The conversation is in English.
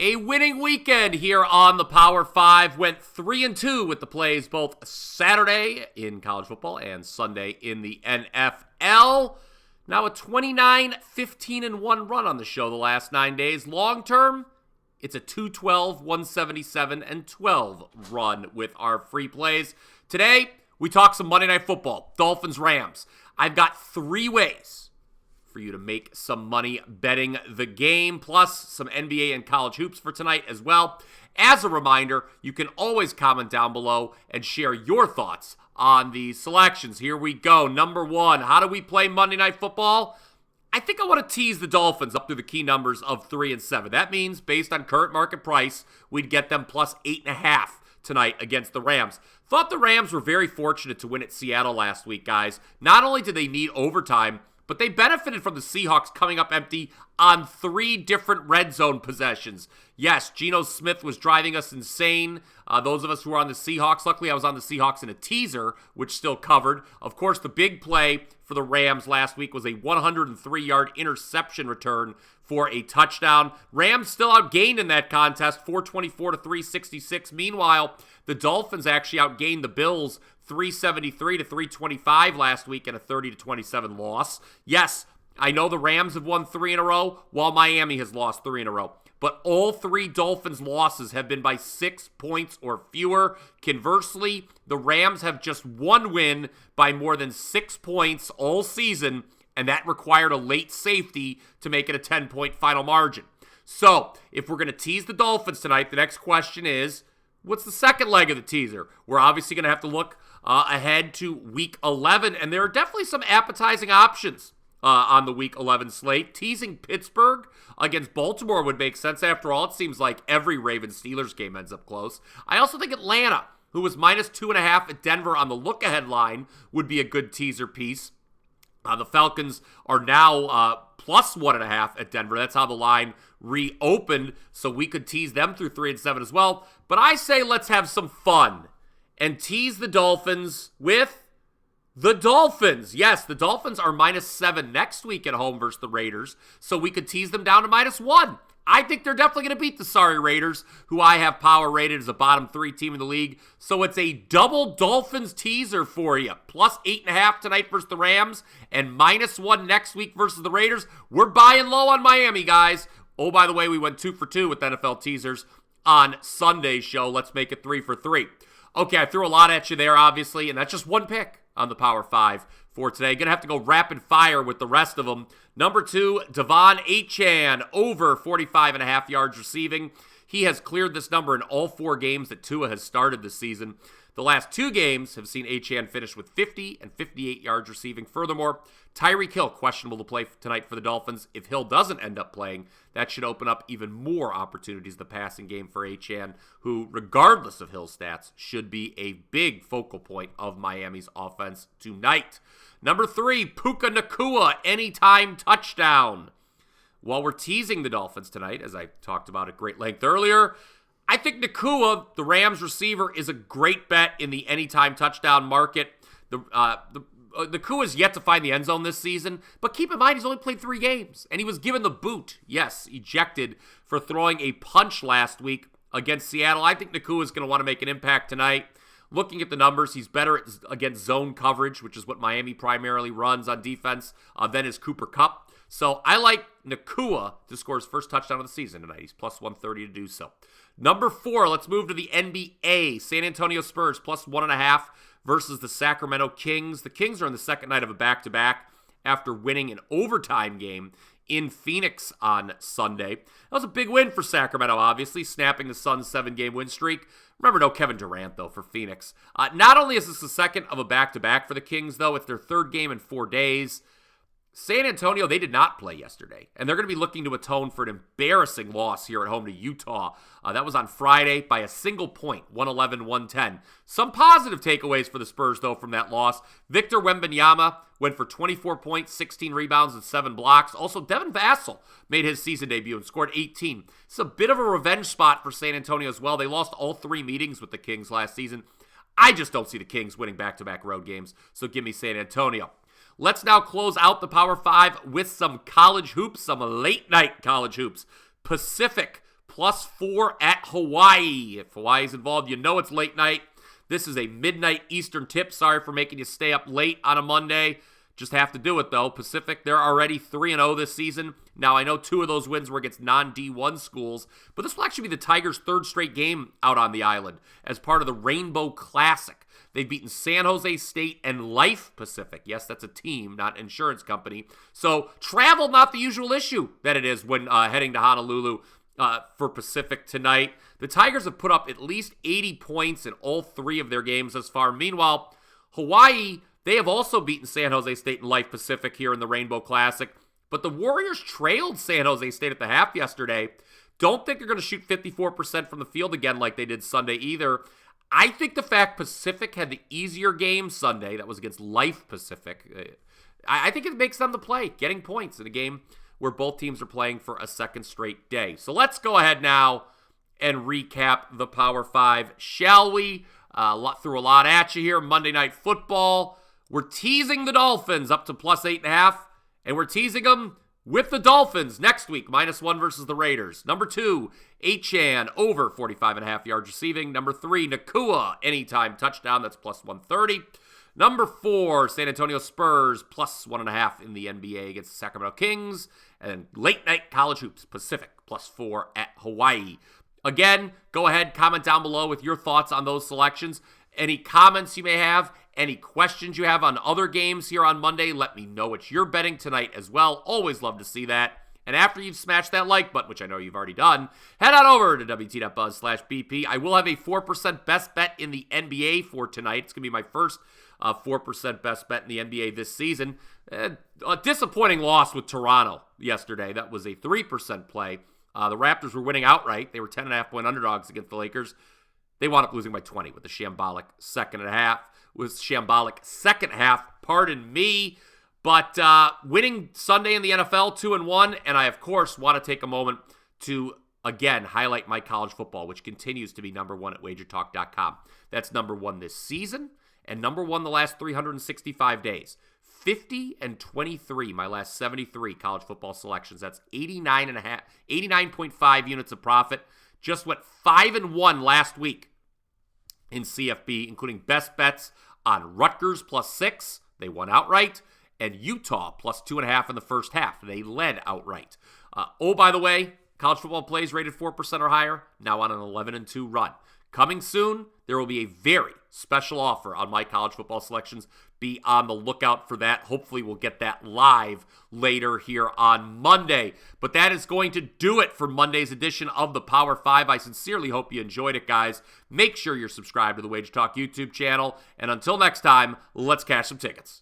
A winning weekend here on the Power 5. Went 3-2 with the plays both Saturday in college football and Sunday in the NFL. Now a 29-15-1 run on the show the last 9 days. Long term, it's a 2-12, 177-12 run with our free plays. Today, we talk some Monday Night Football, Dolphins-Rams. I've got 3 ways for you to make some money betting the game, plus some NBA and college hoops for tonight as well. As a reminder, you can always comment down below and share your thoughts on the selections. Here we go. Number 1, how do we play Monday Night Football? I think I want to tease the Dolphins up through the key numbers of 3 and 7. That means, based on current market price, we'd get them plus 8.5 tonight against the Rams. Thought the Rams were very fortunate to win at Seattle last week, guys. Not only did they need overtime, but they benefited from the Seahawks coming up empty on 3 different red zone possessions. Yes, Geno Smith was driving us insane. Those of us who were on the Seahawks, luckily I was on the Seahawks in a teaser, which still covered. Of course, the big play for the Rams last week was a 103-yard interception return for a touchdown. Rams still outgained in that contest, 424 to 366. Meanwhile, the Dolphins actually outgained the Bills 373 to 325 last week in a 30-27 loss. Yes, I know the Rams have won 3 in a row, while Miami has lost 3 in a row. But all 3 Dolphins losses have been by 6 points or fewer. Conversely, the Rams have just 1 win by more than 6 points all season, and that required a late safety to make it a 10-point final margin. So, if we're going to tease the Dolphins tonight, the next question is, what's the second leg of the teaser? We're obviously going to have to look ahead to Week 11, and there are definitely some appetizing options on the Week 11 slate. Teasing Pittsburgh against Baltimore would make sense. After all, it seems like every Ravens-Steelers game ends up close. I also think Atlanta, who was minus 2.5 at Denver on the look-ahead line, would be a good teaser piece. The Falcons are now plus 1.5 at Denver. That's how the line reopened, so we could tease them through 3 and 7 as well. But I say let's have some fun and tease the Dolphins with the Dolphins. Yes, the Dolphins are minus 7 next week at home versus the Raiders, so we could tease them down to minus 1. I think they're definitely going to beat the sorry Raiders, who I have power rated as a bottom 3 team in the league. So it's a double Dolphins teaser for you. Plus 8.5 tonight versus the Rams and minus 1 next week versus the Raiders. We're buying low on Miami, guys. Oh, by the way, we went 2 for 2 with NFL teasers on Sunday's show. Let's make it 3 for 3. Okay, I threw a lot at you there, obviously, and that's just one pick on the Power 5 for today. Gonna have to go rapid fire with the rest of them. Number 2, Devon Achane, over 45.5 yards receiving. He has cleared this number in all 4 games that Tua has started this season. The last 2 games have seen Achane finish with 50 and 58 yards receiving. Furthermore, Tyreek Hill questionable to play tonight for the Dolphins. If Hill doesn't end up playing, that should open up even more opportunities in the passing game for Achane, who, regardless of Hill's stats, should be a big focal point of Miami's offense tonight. Number 3, Puka Nacua, anytime touchdown. While we're teasing the Dolphins tonight, as I talked about at great length earlier, I think Nacua, the Rams receiver, is a great bet in the anytime touchdown market. Nacua is yet to find the end zone this season, but keep in mind he's only played 3 games, and he was given the boot, yes, ejected for throwing a punch last week against Seattle. I think Nacua is going to want to make an impact tonight. Looking at the numbers, he's better against zone coverage, which is what Miami primarily runs on defense, than is Cooper Kupp. So I like Nacua to score his first touchdown of the season tonight. He's plus 130 to do so. Number 4, let's move to the NBA. San Antonio Spurs plus 1.5 versus the Sacramento Kings. The Kings are on the second night of a back-to-back after winning an overtime game in Phoenix on Sunday. That was a big win for Sacramento, obviously, snapping the Suns' 7-game win streak. Remember, no Kevin Durant, though, for Phoenix. Not only is this the second of a back-to-back for the Kings, though, it's their 3rd game in 4 days. San Antonio, they did not play yesterday, and they're going to be looking to atone for an embarrassing loss here at home to Utah. That was on Friday by a single point, 111-110. Some positive takeaways for the Spurs, though, from that loss. Victor Wembanyama went for 24 points, 16 rebounds, and 7 blocks. Also, Devin Vassell made his season debut and scored 18. It's a bit of a revenge spot for San Antonio as well. They lost all 3 meetings with the Kings last season. I just don't see the Kings winning back-to-back road games, so give me San Antonio. Let's now close out the Power 5 with some college hoops, some late-night college hoops. Pacific +4 at Hawaii. If Hawaii's involved, you know it's late night. This is a midnight Eastern tip. Sorry for making you stay up late on a Monday. Just have to do it, though. Pacific, they're already 3-0 this season. Now, I know 2 of those wins were against non-D1 schools, but this will actually be the Tigers' 3rd straight game out on the island as part of the Rainbow Classic. They've beaten San Jose State and Life Pacific. Yes, that's a team, not an insurance company. So, travel, not the usual issue that it is when heading to Honolulu for Pacific tonight. The Tigers have put up at least 80 points in all 3 of their games thus far. Meanwhile, Hawaii, they have also beaten San Jose State and Life Pacific here in the Rainbow Classic. But the Warriors trailed San Jose State at the half yesterday. Don't think they're going to shoot 54% from the field again like they did Sunday either. I think the fact Pacific had the easier game Sunday, that was against Life Pacific, I think it makes them the play, getting points in a game where both teams are playing for a second straight day. So let's go ahead now and recap the Power 5, shall we? Threw a lot at you here. Monday Night Football. We're teasing the Dolphins up to +8.5, and we're teasing them with the Dolphins next week, -1 versus the Raiders. Number 2, Achane, over 45.5 yards receiving. Number 3, Nakua, anytime touchdown, that's +130. Number 4, San Antonio Spurs, +1.5 in the NBA against the Sacramento Kings. And late night college hoops, Pacific, +4 at Hawaii. Again, go ahead, comment down below with your thoughts on those selections. Any comments you may have, any questions you have on other games here on Monday, let me know what you're betting tonight as well. Always love to see that. And after you've smashed that like button, which I know you've already done, head on over to WT.buzz/BP. I will have a 4% best bet in the NBA for tonight. It's going to be my first 4% best bet in the NBA this season. A disappointing loss with Toronto yesterday. That was a 3% play. The Raptors were winning outright. They were 10.5-point underdogs against the Lakers. They wound up losing by 20 with the shambolic second half. Pardon me. But winning Sunday in the NFL 2-1, and I, of course, want to take a moment to, again, highlight my college football, which continues to be number 1 at WagerTalk.com. That's number 1 this season and number 1 the last 365 days. 50-23, my last 73 college football selections. That's 89.5 units of profit. Just went 5-1 last week in CFB, including best bets on Rutgers +6. They won outright. And Utah +2.5 in the first half. They led outright. By the way, college football plays rated 4% or higher, now on an 11-2 run. Coming soon, there will be a very special offer on my college football selections. Be on the lookout for that. Hopefully, we'll get that live later here on Monday. But that is going to do it for Monday's edition of the Power 5. I sincerely hope you enjoyed it, guys. Make sure you're subscribed to the Wager Talk YouTube channel. And until next time, let's cash some tickets.